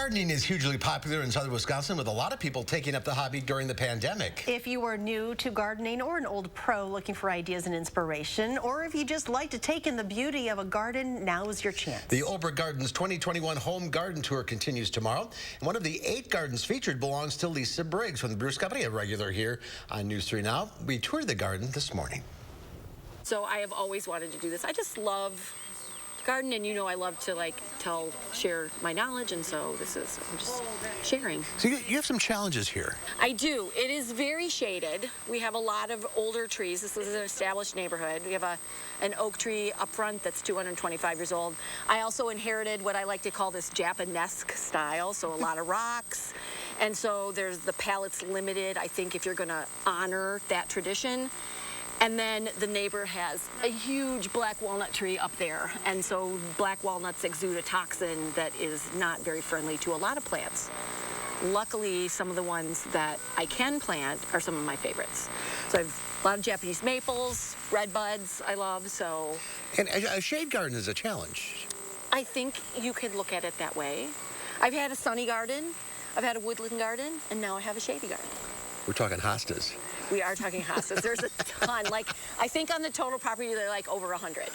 Gardening is hugely popular in southern Wisconsin, with a lot of people taking up the hobby during the pandemic. If you are new to gardening or an old pro looking for ideas and inspiration, or if you just like to take in the beauty of a garden, now is your chance. The Olbrich Gardens 2021 Home Garden Tour continues tomorrow. And one of the 8 gardens featured belongs to Lisa Briggs from the Bruce Company, a regular here on News 3 Now. We toured the garden this morning. So I have always wanted to do this. I just love garden, and I love to share my knowledge, and so I'm just sharing. So you have some challenges here. I do. It is very shaded. We have a lot of older trees. This is an established neighborhood. We have an oak tree up front that's 225 years old. I also inherited what I like to call this Japanesque style, so a lot of rocks. And so the palette's limited, I think, if you're going to honor that tradition. And then the neighbor has a huge black walnut tree up there. And so black walnuts exude a toxin that is not very friendly to a lot of plants. Luckily, some of the ones that I can plant are some of my favorites. So I have a lot of Japanese maples, red buds I love, so. And a shade garden is a challenge. I think you could look at it that way. I've had a sunny garden, I've had a woodland garden, and now I have a shady garden. We're talking hostas. We are talking hostas. There's a ton. I think on the total property, they're over 100.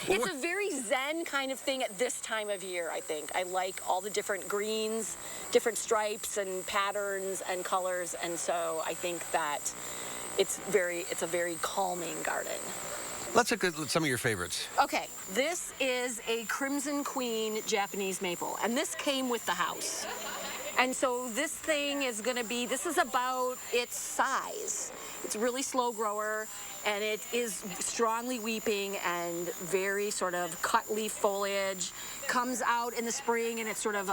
It's a very zen kind of thing at this time of year, I think. I like all the different greens, different stripes and patterns and colors, and so I think that it's a very calming garden. Let's look at some of your favorites. Okay, this is a Crimson Queen Japanese maple, and this came with the house. And so this thing is going to be, this is about its size. It's a really slow grower, and it is strongly weeping and very sort of cut leaf foliage. Comes out in the spring, and it's sort of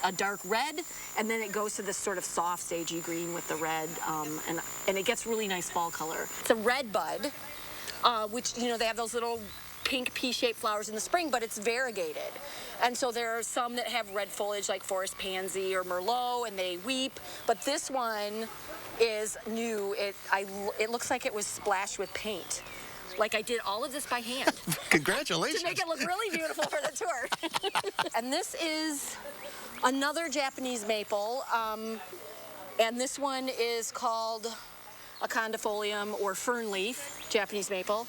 a dark red, and then it goes to this sort of soft sagey green with the red, and it gets really nice fall color. It's a red bud, which, they have those little pink pea-shaped flowers in the spring, but it's variegated. And so there are some that have red foliage like forest pansy or merlot, and they weep, but this one is new. It looks like it was splashed with paint. Like I did all of this by hand. Congratulations. To make it look really beautiful for the tour. And this is another Japanese maple, and this one is called a condifolium or fern leaf Japanese maple.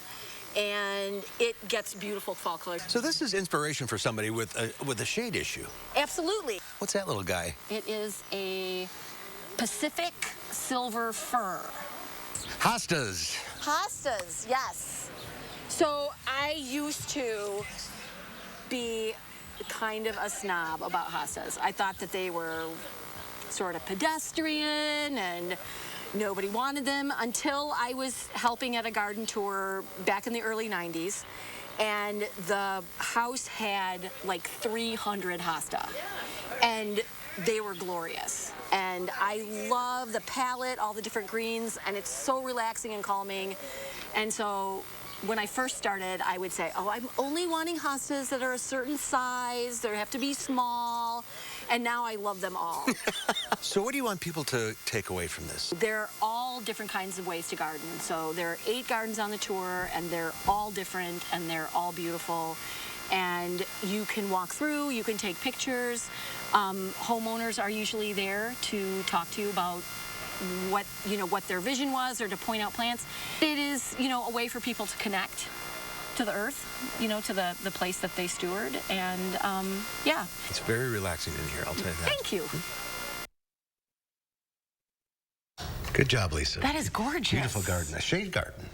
And it gets beautiful fall color. So this is inspiration for somebody with a shade issue. Absolutely. What's that little guy? It is a Pacific silver fir. Hostas. Hostas, yes. So I used to be kind of a snob about hostas. I thought that they were sort of pedestrian and nobody wanted them until I was helping at a garden tour back in the early 90s, and the house had 300 hosta, and they were glorious. And I love the palette, all the different greens, and it's so relaxing and calming. And so when I first started, I would say, I'm only wanting hostas that are a certain size, they have to be small, and now I love them all. So what do you want people to take away from this? There are all different kinds of ways to garden. So there are 8 gardens on the tour, and they're all different, and they're all beautiful. And you can walk through, you can take pictures. Homeowners are usually there to talk to you about what their vision was, or to point out plants. It is, a way for people to connect to the earth, to the place that they steward, and yeah. It's very relaxing in here, I'll tell you that. Thank you. Good job, Lisa. That is gorgeous. Beautiful garden, a shade garden.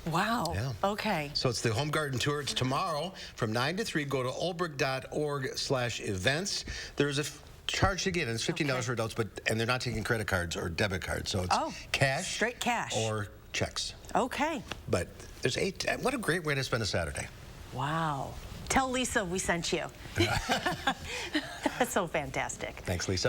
Wow. Yeah. Okay. So it's the Home Garden Tour. It's tomorrow from 9 to 3. Go to olbrich.org/events. There's a charge to get, and it's $15 for adults, and they're not taking credit cards or debit cards, so it's cash, straight cash, or checks. Okay. But there's 8. What a great way to spend a Saturday. Wow. Tell Lisa we sent you. That's so fantastic. Thanks, Lisa.